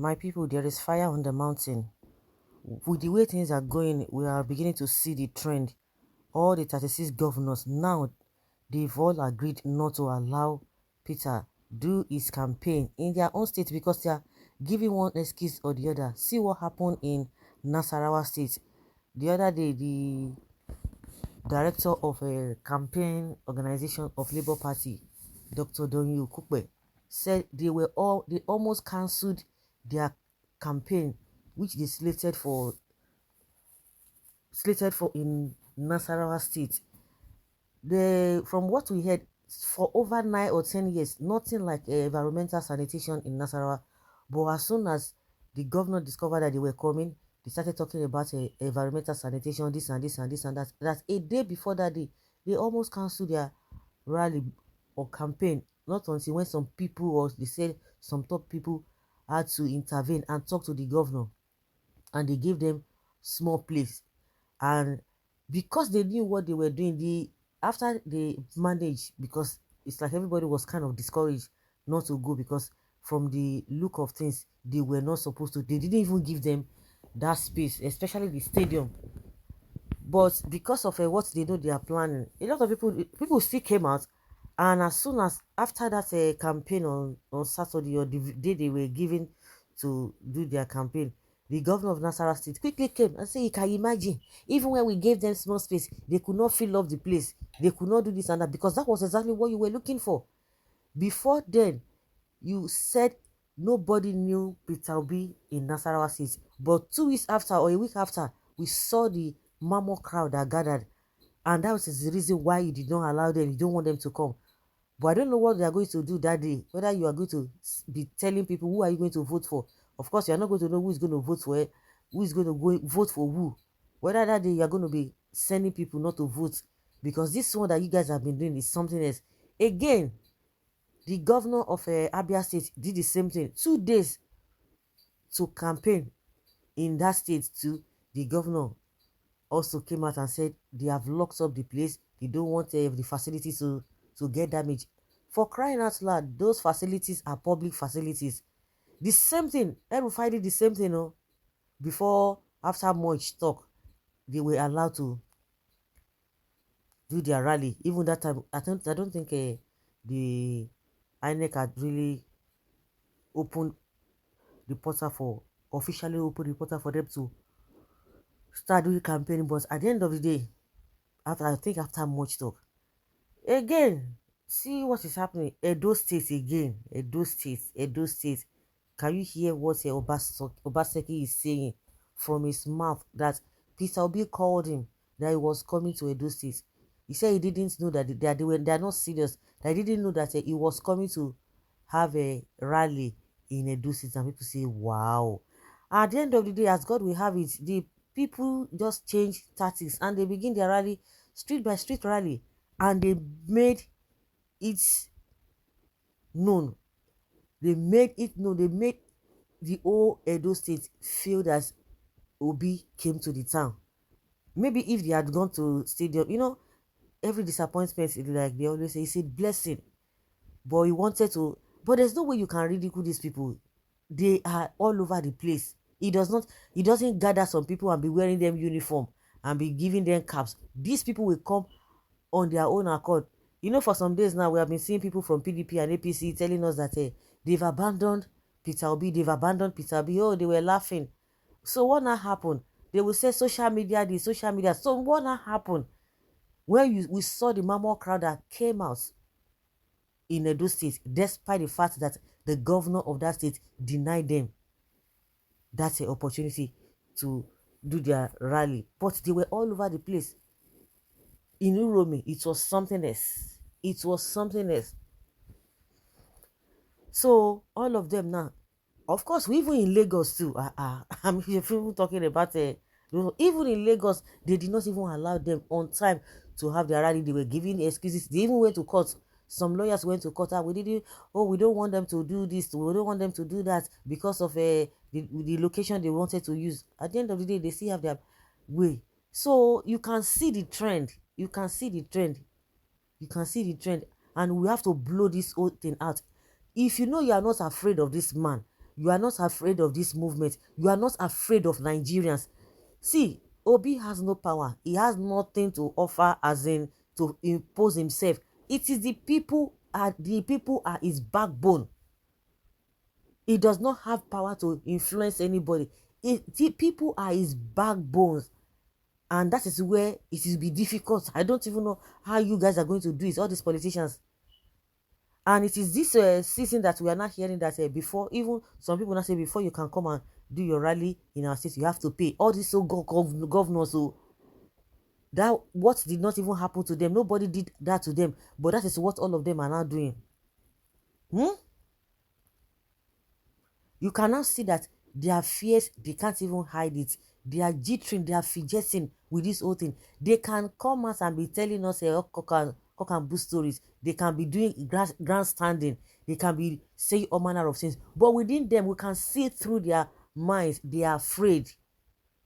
My people, there is fire on the mountain. With the way things are going, we are beginning to see the trend. All the 36 governors now, they've all agreed not to allow Peter do his campaign in their own state because they are giving one excuse or the other. See what happened in Nasarawa state. The other day, the director of a campaign organization of Labour Party, Dr. Donyu Kukwe, said they almost cancelled their campaign, which they slated for in Nasarawa State. From what we heard, for over 9 or 10 years, nothing like environmental sanitation in Nasarawa. But as soon as the governor discovered that they were coming, they started talking about environmental sanitation, this and this and this and that. That a day before that day, they almost cancelled their rally or campaign. Not until when some people, or they said some top people, had to intervene and talk to the governor, and they gave them small place. And because they knew what they were doing, after they managed, because it's like everybody was kind of discouraged not to go, because from the look of things, they were not supposed to. They didn't even give them that space, especially the stadium. But because of what they know they are planning, a lot of people still came out. And as soon as after that campaign on Saturday, or the day they were given to do their campaign, the governor of Nasarawa State quickly came and said, you can imagine, even when we gave them small space, they could not fill up the place. They could not do this and that, because that was exactly what you were looking for. Before then, you said nobody knew Peter Obi in Nasarawa State. But 2 weeks after, or a week after, we saw the mammoth crowd that gathered. And that was the reason why you did not allow them. You don't want them to come. But I don't know what they are going to do that day. Whether you are going to be telling people who are you going to vote for. Of course, you are not going to know who is going to vote for it, who is going to go vote for who. Whether that day you are going to be sending people not to vote. Because this one that you guys have been doing is something else. Again, the governor of Abia State did the same thing. 2 days to campaign in that state too. The governor also came out and said they have locked up the place. They don't want the facilities to get damaged. For crying out loud, those facilities are public facilities. The same thing, El-Rufai did the same thing, no? Before, after much talk, they were allowed to do their rally. Even that time, I don't think the INEC had really opened the portal officially opened the portal for them to start doing campaigning. But at the end of the day, after much talk, again, see what is happening. Edo State again. Edo State. Can you hear what Obaseki is saying from his mouth? That Peter Obi called him, that he was coming to Edo State. He said he didn't know that they are not serious. That he didn't know that he was coming to have a rally in Edo State. And people say, wow. At the end of the day, as God will have it, the people just change tactics and they begin their rally, street by street rally. And they made it known. They made the whole Edo State feel that Obi came to the town. Maybe if they had gone to stadium, every disappointment, like they always say, it's a blessing. But he wanted to. But there's no way you can ridicule these people. They are all over the place. He doesn't gather some people and be wearing them uniform and be giving them caps. These people will come on their own accord. For some days now, we have been seeing people from PDP and APC telling us that they've abandoned Peter Obi. Oh, they were laughing. So what now happened? They will say social media this, social media. So what now happened? When we saw the mammoth crowd that came out in Edo State, despite the fact that the governor of that state denied them that opportunity to do their rally. But they were all over the place. In Uromi, it was something else. So all of them now, of course, we even in Lagos too. I'm even talking about even in Lagos, they did not even allow them on time to have their rally. They were giving excuses. They even went to court. Some lawyers went to court. We don't want them to do this. We don't want them to do that because of the location they wanted to use. At the end of the day, they still have their way. So you can see the trend. And we have to blow this whole thing out. If you know you are not afraid of this man, You are not afraid of this movement. You are not afraid of Nigerians. See, Obi has no power. He has nothing to offer, as in to impose himself. It is the people are his backbone. He does not have power to influence anybody. The people are his backbones. And that is where it will be difficult. I don't even know how you guys are going to do it, all these politicians. And it is this season that we are not hearing that before, even some people now say before you can come and do your rally in our state, you have to pay. All these governors who that what did not even happen to them. Nobody did that to them, but that is what all of them are now doing. You can now see that their fears, they can't even hide it. They are jittering, they are fidgeting with this whole thing. They can come out and be telling us cock and bull stories. They can be doing grandstanding. They can be saying all manner of things. But within them, we can see through their minds, they are afraid.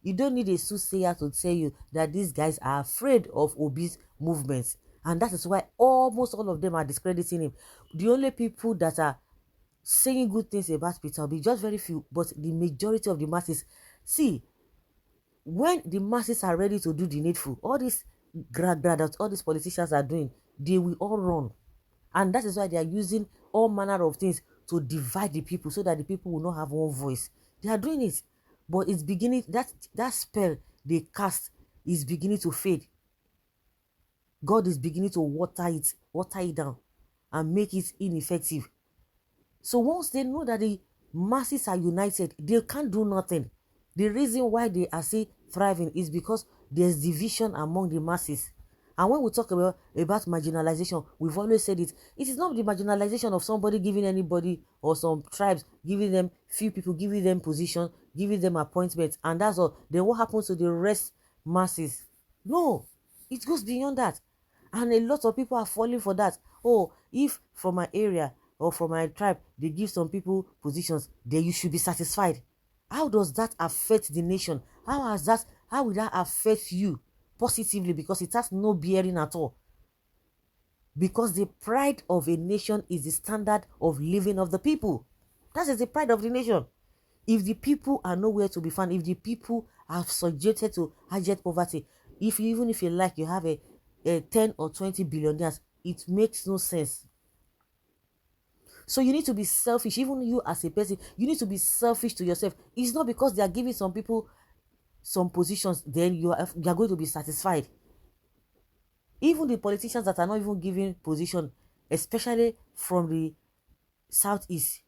You don't need a soothsayer to tell you that these guys are afraid of Obi's movements. And that is why almost all of them are discrediting him. The only people that are saying good things about Peter Obi, just very few, but the majority of the masses. See, when the masses are ready to do the needful, all these that all these politicians are doing, they will all run. And that is why they are using all manner of things to divide the people so that the people will not have one voice. They are doing it. But it's beginning, that spell they cast is beginning to fade. God is beginning to water it down and make it ineffective. So once they know that the masses are united, they can't do nothing. The reason why they are still thriving is because there's division among the masses. And when we talk about marginalization, we've always said it. It is not the marginalization of somebody giving anybody or some tribes, giving them few people, giving them position, giving them appointments, and that's all. Then what happens to the rest masses? No, it goes beyond that. And a lot of people are falling for that. Oh, if from my area or from my tribe, they give some people positions, then you should be satisfied. How does that affect the nation? How will that affect you positively? Because it has no bearing at all. Because the pride of a nation is the standard of living of the people. That is the pride of the nation. If the people are nowhere to be found, if the people are subjected to abject poverty, even if you like, you have a 10 or 20 billionaires, it makes no sense. So you need to be selfish. Even you as a person, you need to be selfish to yourself. It's not because they are giving some people some positions, then you are going to be satisfied. Even the politicians that are not even giving position, especially from the southeast,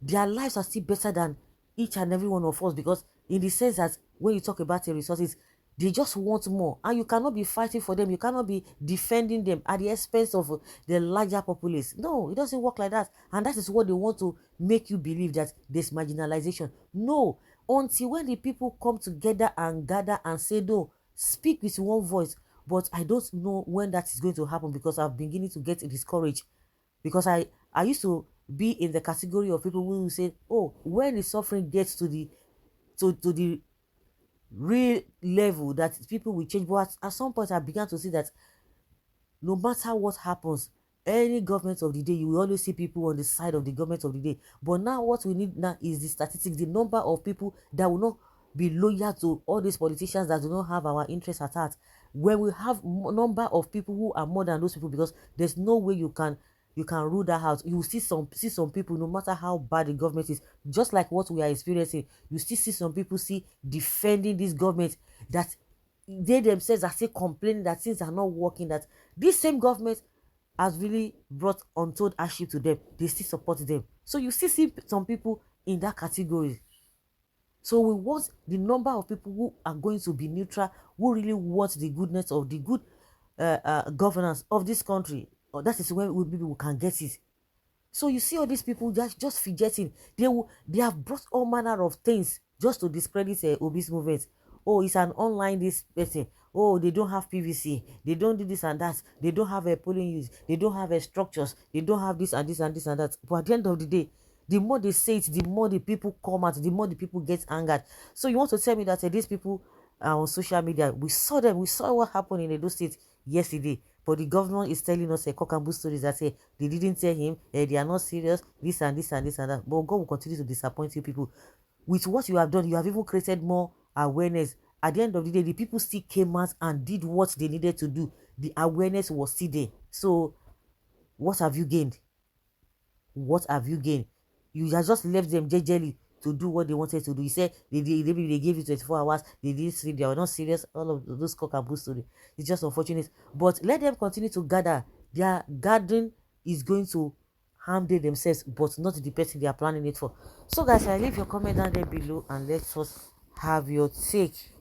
their lives are still better than each and every one of us, because in the sense that when you talk about the resources, they just want more, and you cannot be fighting for them. You cannot be defending them at the expense of the larger populace. No, it doesn't work like that. And that is what they want to make you believe, that there's marginalization. No, until when the people come together and gather and say, no, speak with one voice. But I don't know when that is going to happen, because I'm beginning to get discouraged. Because I used to be in the category of people who will say, oh, when the suffering gets to the real level, that people will change. But at some point I began to see that no matter what happens, any government of the day, you will always see people on the side of the government of the day. But now what we need now is the statistics, the number of people that will not be loyal to all these politicians that do not have our interests at heart. When we have number of people who are more than those people, because there's no way you can rule that out. You will see some people, no matter how bad the government is, just like what we are experiencing, you still see some people defending this government, that they themselves are still complaining that things are not working, that this same government has really brought untold hardship to them. They still support them. So you still see some people in that category. So we want the number of people who are going to be neutral, who really want the goodness of the good governance of this country. That is when we can get it. So you see all these people just fidgeting. They have brought all manner of things just to discredit Obi's movement. Oh, it's an online this person. Oh, they don't have PVC. They don't do this and that. They don't have a polling use. They don't have structures. They don't have this and this and this and that. But at the end of the day, the more they say it, the more the people come out, the more the people get angered. So you want to tell me that these people are on social media? We saw them. We saw what happened in Edo State yesterday. But the government is telling us a cock and bull stories that say they didn't tell him, they are not serious, this and this and this and that. But God will continue to disappoint you people. With what you have done, you have even created more awareness. At the end of the day, the people still came out and did what they needed to do. The awareness was still there. So what have you gained? What have you gained? You have just left them jejely to do what they wanted to do. You said they gave you 24 hours, they didn't sleep, they were not serious, all of those cock and bull story. It's just unfortunate. But let them continue to gather. Their gathering is going to harm they themselves, but not the person they are planning it for. So guys, I leave your comment down there below and let us have your take.